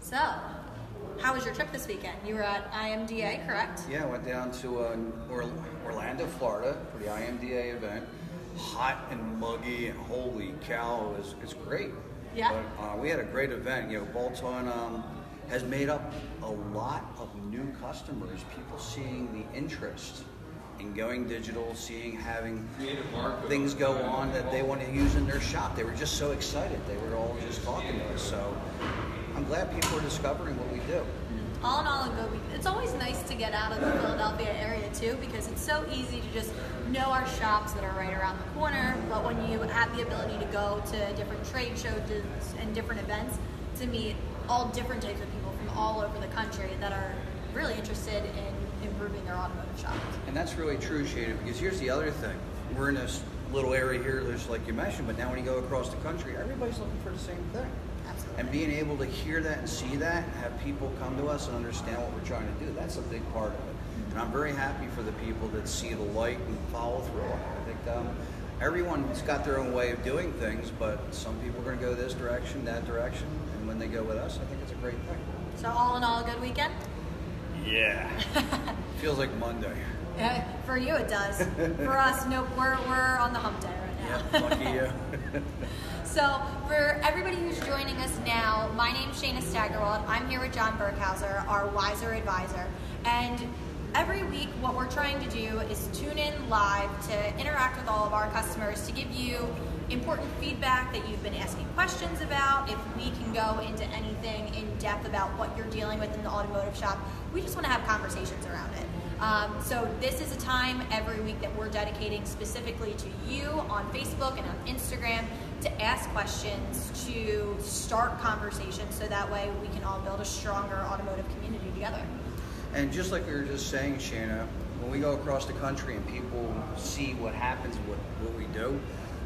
So, how was your trip this weekend? You were at IMDA, correct? Yeah, I went down to Orlando, Florida for the IMDA event. Hot and muggy, and holy cow, it's great. Yeah. But we had a great event. You know, Bolton has made up a lot of new customers. People seeing the interest in going digital, having things go on that they want to use in their shop. They were just so excited. They were all just talking to us. So I'm glad people are discovering what we do. All in all, a good week. It's always nice to get out of the Philadelphia area too, because it's so easy to just know our shops that are right around the corner. But when you have the ability to go to different trade shows and different events to meet all different types of people from all over the country that are really interested in improving their automotive shops. And that's really true, Shana, because here's the other thing. We're in this little area here, just like you mentioned, but now when you go across the country, everybody's looking for the same thing. Absolutely. And being able to hear that and see that, and have people come to us and understand what we're trying to do, that's a big part of it. And I'm very happy for the people that see the light and follow through on it. I think everyone's got their own way of doing things, but some people are going to go this direction, that direction, and when they go with us, I think it's a great thing. So all in all, a good weekend? Yeah. Feels like Monday. Yeah, for you it does. For us, nope, we're on the hump day right now. Yeah, lucky you. So for everybody who's joining us now, my name's Shana Staggerwald. I'm here with John Burkhauser, our Wiser advisor. And every week what we're trying to do is tune in live to interact with all of our customers to give you important feedback that you've been asking questions about. If we can go into anything in depth about what you're dealing with in the automotive shop, we just want to have conversations around it. So this is a time every week that we're dedicating specifically to you on Facebook and on Instagram to ask questions, to start conversations, so that way we can all build a stronger automotive community together. And just like we were just saying, Shana, when we go across the country and people see what happens, what we do,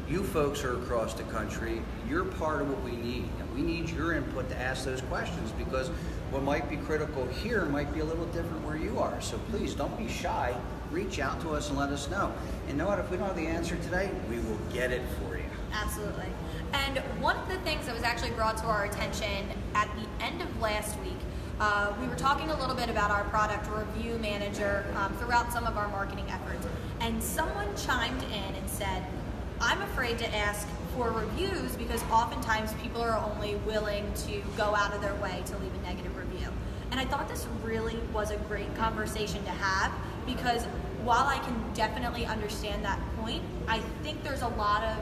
you folks are across the country, you're part of what we need. And we need your input to ask those questions, because what might be critical here might be a little different where you are. So please don't be shy. Reach out to us and let us know. And know what? If we don't have the answer today, we will get it for you. Absolutely. And one of the things that was actually brought to our attention at the end of last week, we were talking a little bit about our product review manager throughout some of our marketing efforts. And someone chimed in and said, I'm afraid to ask for reviews because oftentimes people are only willing to go out of their way to leave a negative review. And I thought this really was a great conversation to have, because while I can definitely understand that point, I think there's a lot of,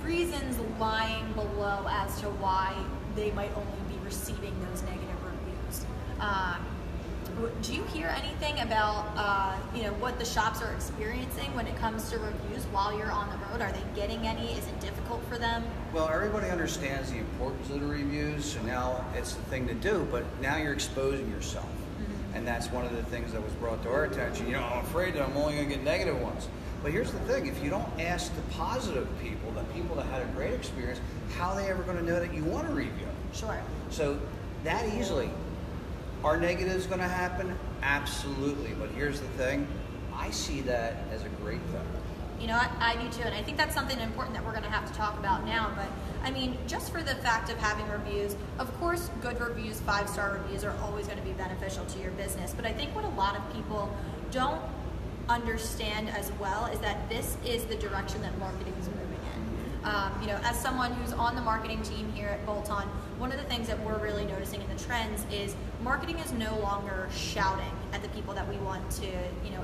reasons lying below as to why they might only be receiving those negative reviews. Do you hear anything about what the shops are experiencing when it comes to reviews while you're on the road? Are they getting any? Is it difficult for them? Well, everybody understands the importance of the reviews, so now it's the thing to do, but now you're exposing yourself. Mm-hmm. And that's one of the things that was brought to our attention. I'm afraid that I'm only going to get negative ones. But here's the thing, if you don't ask the positive people, the people that had a great experience, how are they ever going to know that you want a review? Sure. So that easily. Are negatives going to happen? Absolutely. But here's the thing, I see that as a great thing. I do too, and I think that's something important that we're going to have to talk about now. But just for the fact of having reviews, of course, good reviews, 5-star reviews are always going to be beneficial to your business. But I think what a lot of people don't understand as well is that this is the direction that marketing is moving in. As someone who's on the marketing team here at Bolton, one of the things that we're really noticing in the trends is marketing is no longer shouting at the people that we want to,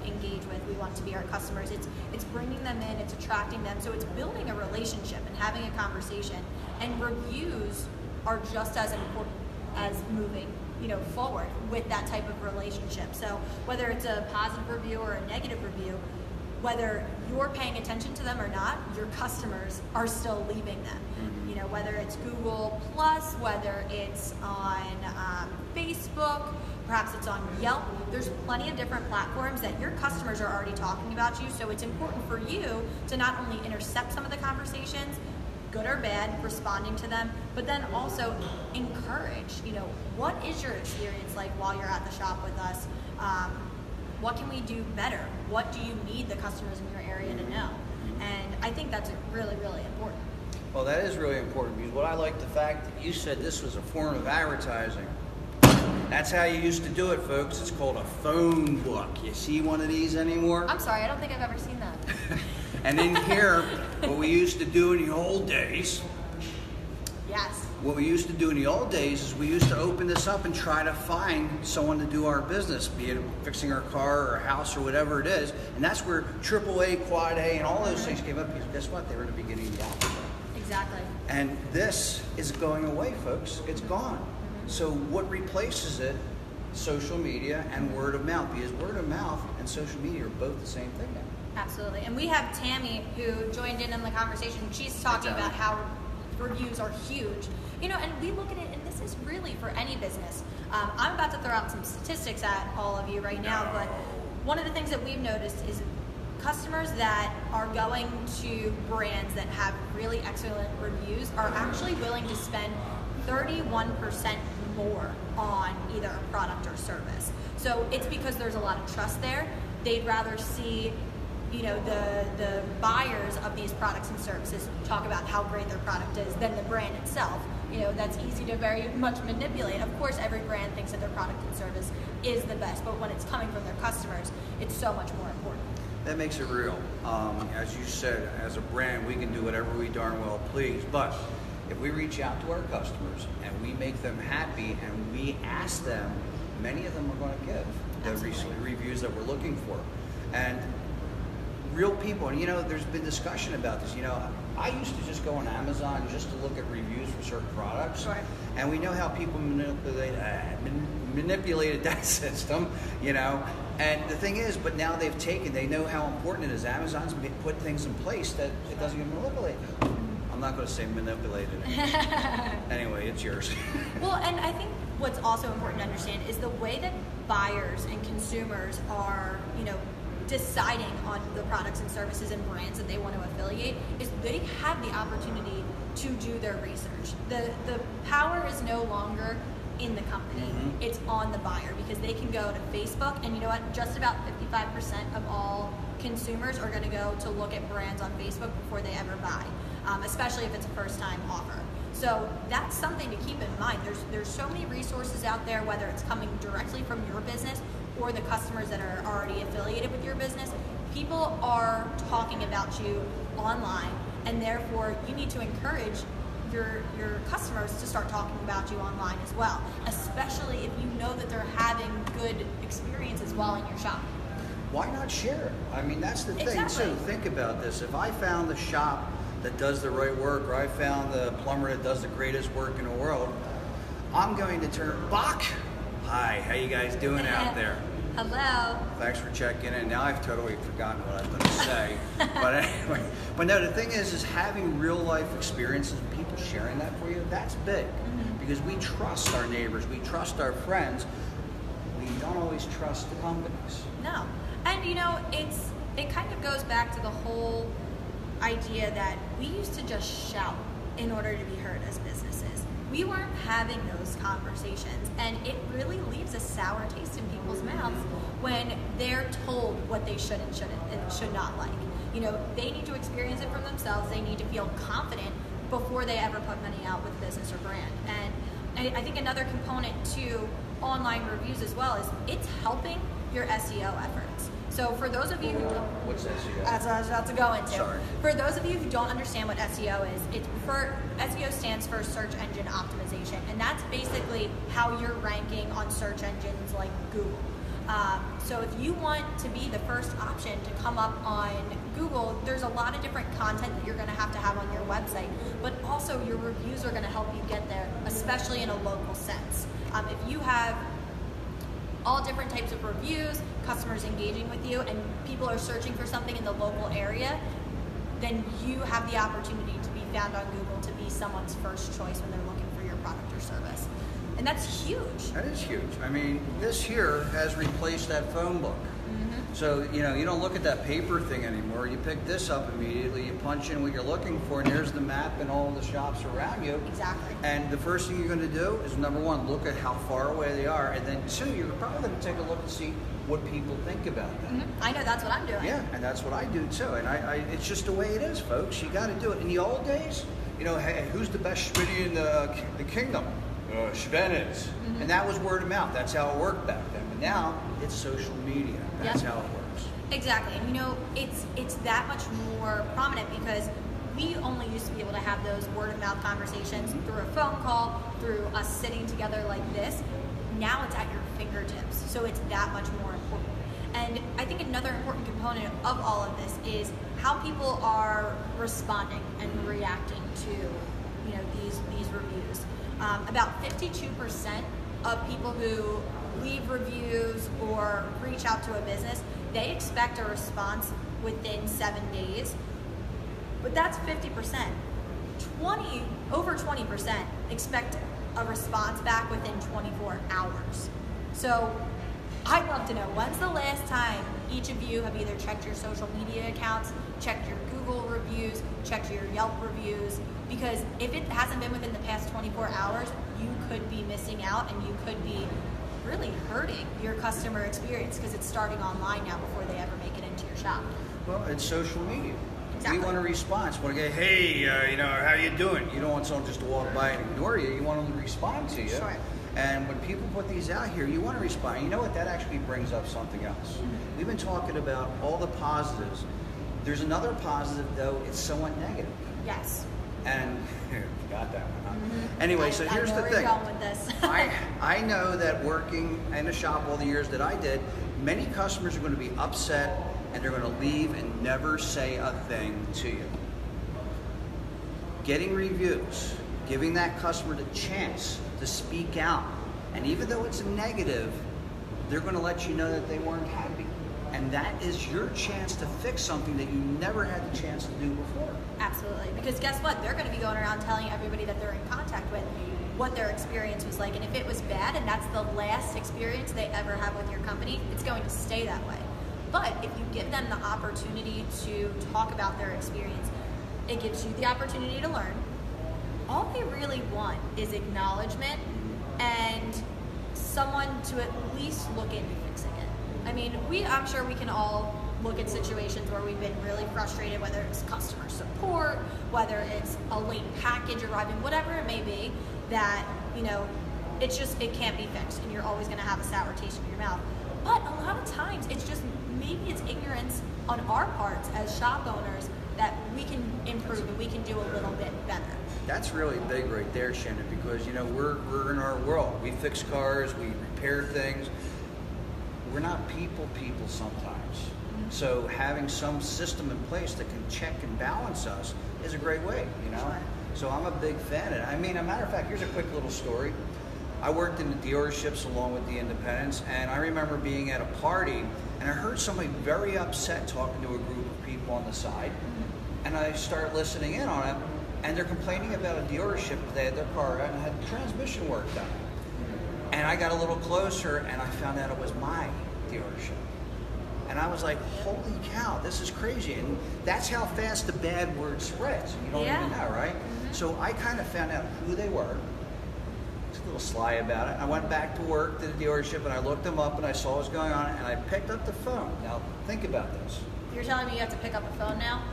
engage with. We want to be our customers. It's bringing them in. It's attracting them. So it's building a relationship and having a conversation. And reviews are just as important as moving, forward with that type of relationship. So whether it's a positive review or a negative review, whether you're paying attention to them or not, your customers are still leaving them. Whether it's Google Plus, whether it's on Facebook, perhaps it's on Yelp. There's plenty of different platforms that your customers are already talking about you. So it's important for you to not only intercept some of the conversations, good or bad, responding to them, but then also encourage, what is your experience like while you're at the shop with us? What can we do better? What do you need the customers in your area to know? And I think that's really, really important. Well, that is really important because what I like the fact that you said this was a form of advertising. That's how you used to do it, folks. It's called a phone book. You see one of these anymore? I'm sorry, I don't think I've ever seen that. And in here, what we used to do in the old days, Yes. what we used to do in the old days is we used to open this up and try to find someone to do our business, be it fixing our car or a house or whatever it is. And that's where AAA, Quad A, and all those things came up because guess what? They were the beginning of the alphabet. Exactly. And this is going away, folks. It's gone. So what replaces it? Social media and word of mouth, because word of mouth and social media are both the same thing now. Absolutely. And we have Tammy who joined in the conversation. She's talking about how reviews are huge. You know, and we look at it, and this is really for any business. I'm about to throw out some statistics at all of you right now, but one of the things that we've noticed is customers that are going to brands that have really excellent reviews are actually willing to spend 31% more on either a product or service. So it's because there's a lot of trust there. They'd rather see, you know, the buyers of these products and services talk about how great their product is than the brand itself. You know, that's easy to very much manipulate. Of course, every brand thinks that their product and service is the best, but when it's coming from their customers, it's so much more important. That makes it real. As you said, as a brand, we can do whatever we darn well please. But if we reach out to our customers and we make them happy and we ask them, many of them are going to give the reviews that we're looking for. And real people, and you know, there's been discussion about this. You know, I used to just go on Amazon just to look at reviews for certain products. Right. And we know how people manipulated that system, you know. And the thing is, but now they know how important it is. Amazon's put things in place that it doesn't even manipulate them. I'm not going to say manipulated. Anyway, it's yours. Well, and I think what's also important to understand is the way that buyers and consumers are, you know, deciding on the products and services and brands that they want to affiliate is they have the opportunity to do their research. The power is no longer in the company, it's on the buyer, because they can go to Facebook, and you know what, just about 55% of all consumers are going to go to look at brands on Facebook before they ever buy, especially if it's a first time offer. So that's something to keep in mind. There's so many resources out there, whether it's coming directly from your business or the customers that are already affiliated with your business. People are talking about you online, and therefore you need to encourage your customers to start talking about you online as well, especially if you know that they're having good experiences while in your shop. Why not share it? I mean, that's the thing Exactly. too. Think about this. If I found the shop that does the right work, or I found the plumber that does the greatest work in the world, I'm going to turn, Bach! Hi, how you guys doing out there? Hello. Thanks for checking in. Now I've totally forgotten what I was going to say. But anyway, but no, the thing is having real life experiences and people sharing that for you, that's big. Because we trust our neighbors, we trust our friends. We don't always trust the companies. No. And you know, it kind of goes back to the whole idea that we used to just shout in order to be heard as businesses. We weren't having those conversations, and it really leaves a sour taste in people's mouths when they're told what they should and should not like. You know, they need to experience it for themselves. They need to feel confident before they ever put money out with business or brand. And I think another component to online reviews as well is it's helping your SEO efforts. So for those of you who don't, What's SEO? that's what I was about to go into. Sorry. For those of you who don't understand what SEO is, SEO stands for search engine optimization, and that's basically how you're ranking on search engines like Google. So if you want to be the first option to come up on Google, there's a lot of different content that you're going to have on your website, but also your reviews are going to help you get there, especially in a local sense. If you have all different types of reviews, customers engaging with you, and people are searching for something in the local area, then you have the opportunity to be found on Google to be someone's first choice when they're looking for your product or service. And that's huge. That is huge. I mean, this here has replaced that phone book. So, you know, you don't look at that paper thing anymore. You pick this up immediately, you punch in what you're looking for, and there's the map and all the shops around you. Exactly. And the first thing you're going to do is, number one, look at how far away they are, and then two, you're probably going to take a look and see what people think about that. I know that's what I'm doing. Yeah, and that's what I do too. And I it's just the way it is, folks. You got to do it. In the old days, hey, who's the best Schmitty in the kingdom? Sven is. And that was word of mouth. That's how it worked back then. But now it's social media. That's how it works. Exactly. And it's that much more prominent because we only used to be able to have those word of mouth conversations through a phone call, through us sitting together like this. Now it's at your fingertips. So it's that much more important. And I think another important component of all of this is how people are responding and reacting to these reviews. About 52% of people who leave reviews or reach out to a business, they expect a response within 7 days. But that's 50%. Over 20% expect a response back within 24 hours. So I'd love to know, when's the last time each of you have either checked your social media accounts, checked your Google reviews, checked your Yelp reviews? Because if it hasn't been within the past 24 hours, you could be missing out and you could be really hurting your customer experience because it's starting online now before they ever make it into your shop. Well, it's social media. Exactly. We want a response. We want to go, hey, how you doing? You don't want someone just to walk by and ignore you. You want them to respond to you. Sure. And when people put these out here, you want to respond. You know what? That actually brings up something else. We've been talking about all the positives. There's another positive, though. It's somewhat negative. Yes. And you got that one, huh? Anyway, so here's the thing. Going with this. I know that working in a shop all the years that I did, many customers are going to be upset and they're going to leave and never say a thing to you. Getting reviews, giving that customer the chance to speak out, and even though it's a negative, they're going to let you know that they weren't happy. And that is your chance to fix something that you never had the chance to do before. Absolutely. Because guess what? They're going to be going around telling everybody that they're in contact with what their experience was like. And if it was bad and that's the last experience they ever have with your company, it's going to stay that way. But if you give them the opportunity to talk about their experience, it gives you the opportunity to learn. All they really want is acknowledgement and someone to at least look into fixing it. I mean, I'm sure we can all look at situations where we've been really frustrated, whether it's customer support, whether it's a late package arriving, whatever it may be, that, it can't be fixed and you're always going to have a sour taste in your mouth. But a lot of times maybe it's ignorance on our parts as shop owners that we can improve and we can do a little bit better. That's really big right there, Shannon, because we're in our world. We fix cars, we repair things. We're not people sometimes. So having some system in place that can check and balance us is a great way, Sure. So I'm a big fan of it. I mean, a matter of fact, here's a quick little story. I worked in the dealerships along with the independents, and I remember being at a party, and I heard somebody very upset talking to a group of people on the side, and I started listening in on it, and they're complaining about a dealership. They had their car out and had transmission work done. And I got a little closer, and I found out it was my dealership. And I was like, holy cow, this is crazy. And that's how fast the bad word spreads. You don't even know, right? So I kind of found out who they were. It's a little sly about it. I went back to work to the dealership, and I looked them up, and I saw what was going on, and I picked up the phone. Now, think about this. You're telling me you have to pick up the phone now?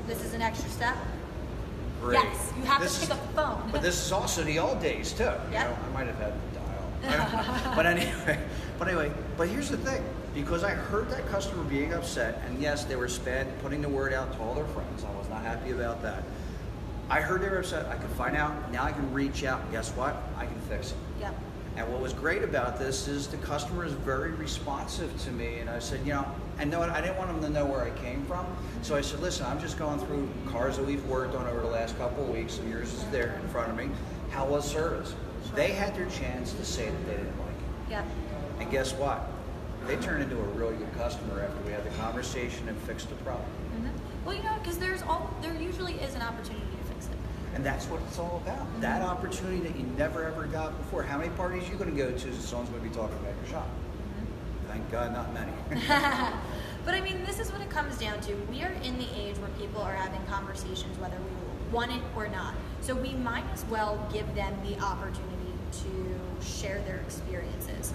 This is an extra step? Great. Yes, you have to pick up the phone. But this is also the old days, too. Yep. I might have had the dial. But anyway, but here's the thing. Because I heard that customer being upset, and yes, they were putting the word out to all their friends. I was not happy about that. I heard they were upset. I could find out. Now I can reach out. And guess what? I can fix it. Yep. And what was great about this is the customer is very responsive to me. And I said, and know what? I didn't want them to know where I came from. So I said, listen, I'm just going through cars that we've worked on over the last couple of weeks, and yours is there in front of me. How was service? Sure. They had their chance to say that they didn't like it. Yep. And guess what? They turned into a really good customer after we had the conversation and fixed the problem. Mm-hmm. Well, because there usually is an opportunity to fix it. And that's what it's all about. Mm-hmm. That opportunity that you never ever got before. How many parties are you going to go to that someone's going to be talking about your shop? Mm-hmm. Thank God, not many. But I mean, this is what it comes down to. We are in the age where people are having conversations whether we want it or not. So we might as well give them the opportunity to share their experiences.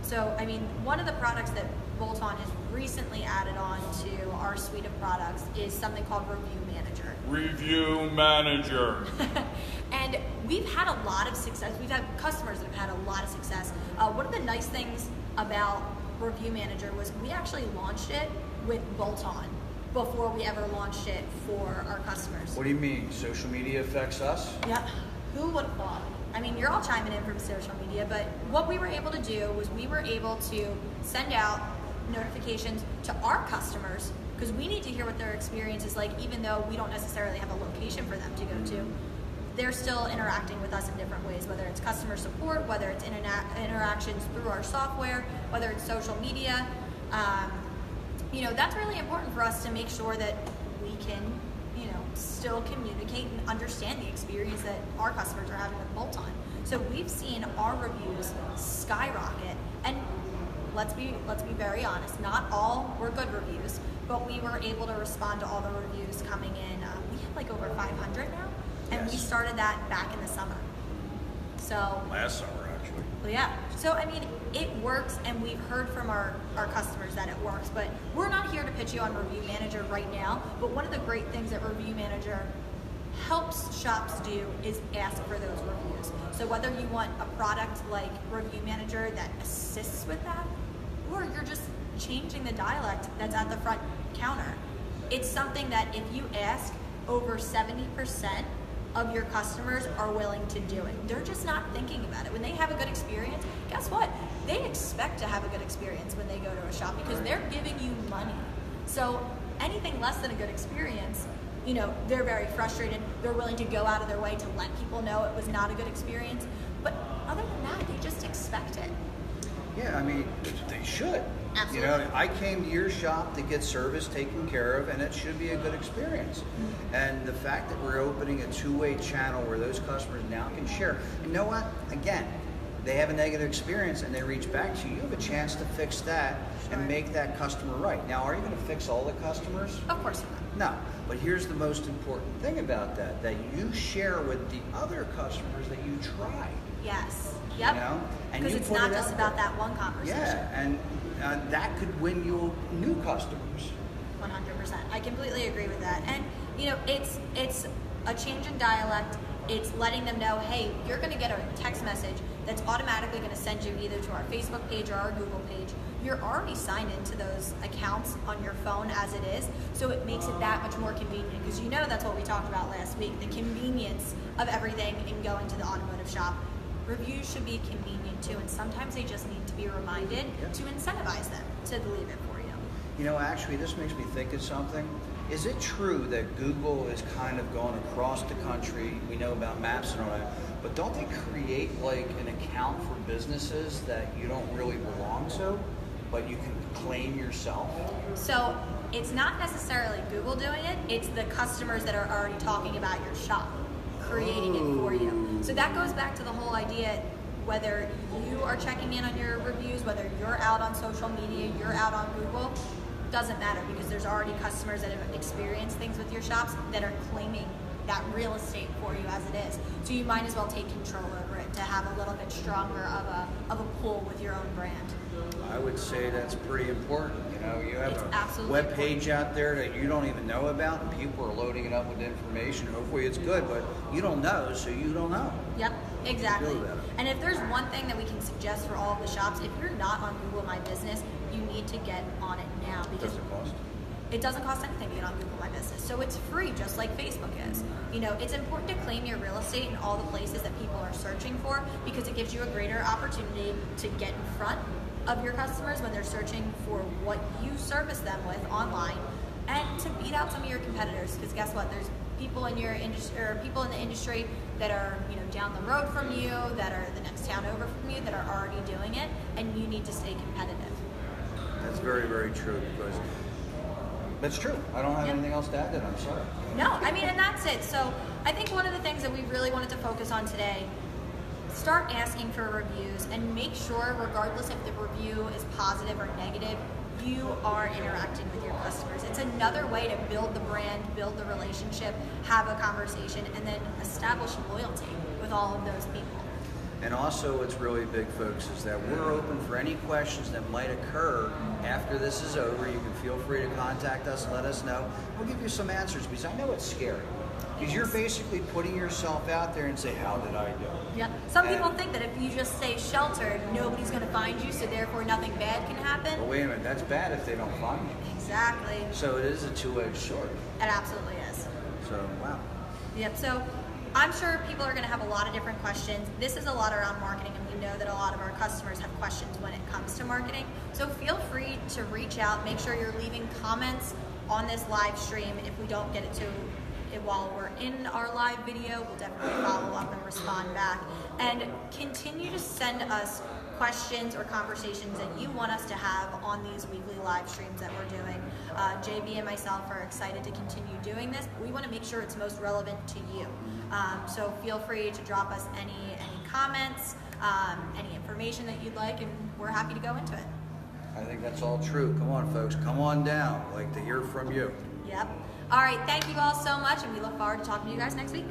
So, I mean, one of the products that Bolt-On has recently added on to our suite of products is something called Review Manager. review manager. And we've had a lot of success. We've had customers that have had a lot of success. One of the nice things about Review Manager was we actually launched it with Bolt-On before we ever launched it for our customers. What do you mean? Social media affects us? Yeah, who would have thought? I mean, you're all chiming in from social media, but what we were able to do was we were able to send out notifications to our customers, because we need to hear what their experience is like, even though we don't necessarily have a location for them to go to. They're still interacting with us in different ways, whether it's customer support, whether it's interactions through our software, whether it's social media. You know, that's really important for us to make sure that we can, you know, still communicate and understand the experience that our customers are having with Bolt-On. So we've seen our reviews skyrocket, and let's be very honest, not all were good reviews, but we were able to respond to all the reviews coming in. We have like over 500 now, and we Yes. started that back in the summer. So Last summer, actually. well, yeah. So, I mean, it works, and we've heard from our customers that it works, but we're not here to pitch you on Review Manager right now. But one of the great things that Review Manager helps shops do is ask for those reviews. So whether you want a product like Review Manager that assists with that, or you're just changing the dialect that's at the front counter, it's something that if you ask, over 70% of your customers are willing to do it. They're just not thinking about it. When they have a good experience, guess what? They expect to have a good experience when they go to a shop, because they're giving you money. So anything less than a good experience, you know, they're very frustrated. They're willing to go out of their way to let people know it was not a good experience. But other than that, they just expect it. Yeah, I mean, they should. Absolutely. You know, I came to your shop to get service taken care of, and it should be a good experience. And the fact that we're opening a two-way channel where those customers now can share. You know what? Again, they have a negative experience and they reach back to you. You have a chance to fix that and make that customer right. Now, are you going to fix all the customers? Of course not. No, but here's the most important thing about that you share with the other customers that you tried. Yes. Yep. You know? And Because you it's put not it just out about there. that one conversation. Yeah, and that could win you new customers. 100%. I completely agree with that. And you know, it's a change in dialect. It's letting them know, hey, you're going to get a text message that's automatically going to send you either to our Facebook page or our Google page. You're already signed into those accounts on your phone as it is, so it makes it that much more convenient, because you know that's what we talked about last week, the convenience of everything in going to the automotive shop. Reviews should be convenient too, and sometimes they just need to be reminded to incentivize them to leave it for you. You know, actually, this makes me think of something. Is it true that Google is kind of going across the country? We know about maps and all that, but don't they create like an account for businesses that you don't really belong to, but you can claim yourself? So it's not necessarily Google doing it, it's the customers that are already talking about your shop creating it for you. So that goes back to the whole idea, whether you are checking in on your reviews, whether you're out on social media, you're out on Google, doesn't matter, because there's already customers that have experienced things with your shops that are claiming that real estate for you as it is. So you might as well take control over it to have a little bit stronger of a pull with your own brand. I would say that's pretty important. You know, you have It's a absolutely web page out there that you don't even know about, and people are loading it up with information. Hopefully it's good, but you don't know, so you don't know. Yep, exactly. Feel better. And if there's one thing that we can suggest for all of the shops, if you're not on Google My Business, you need to get on it now, because Does it cost? it doesn't cost anything to get on Google My Business. So it's free, just like Facebook is. You know, it's important to claim your real estate in all the places that people are searching for, because it gives you a greater opportunity to get in front of your customers when they're searching for what you service them with online, and to beat out some of your competitors. Because guess what? There's people in your industry, or people in the industry that are, you know, down the road from you, that are the next town over from you, that are already doing it, and you need to stay competitive. That's very, very true, because that's true. I don't have anything else to add to that. I'm sorry. No, I mean, and that's it. So I think one of the things that we really wanted to focus on today, start asking for reviews, and make sure, regardless if the review is positive or negative, you are interacting with your customers. It's another way to build the brand, build the relationship, have a conversation, and then establish loyalty with all of those people. And also, what's really big, folks, is that we're open for any questions that might occur after this is over. You can feel free to contact us and let us know. We'll give you some answers, because I know it's scary. Because you're is. basically putting yourself out there and say, how did I do? Yeah. Some And- people think that if you just stay sheltered, nobody's going to find you, so therefore nothing bad can happen. But wait a minute, that's bad if they don't find you. Exactly. So it is a two-edged sword. It absolutely is. So, wow. Yep. So I'm sure people are going to have a lot of different questions. This is a lot around marketing, and we know that a lot of our customers have questions when it comes to marketing. So feel free to reach out. Make sure you're leaving comments on this live stream. If we don't get it to it while we're in our live video, we'll definitely follow up and respond back. And continue to send us questions or conversations that you want us to have on these weekly live streams that we're doing. JB and myself are excited to continue doing this. We want to make sure it's most relevant to you. So feel free to drop us any comments, any information that you'd like, and we're happy to go into it. I think that's all true. Come on, folks. Come on down. I'd like to hear from you. Yep. All right. Thank you all so much, and we look forward to talking to you guys next week.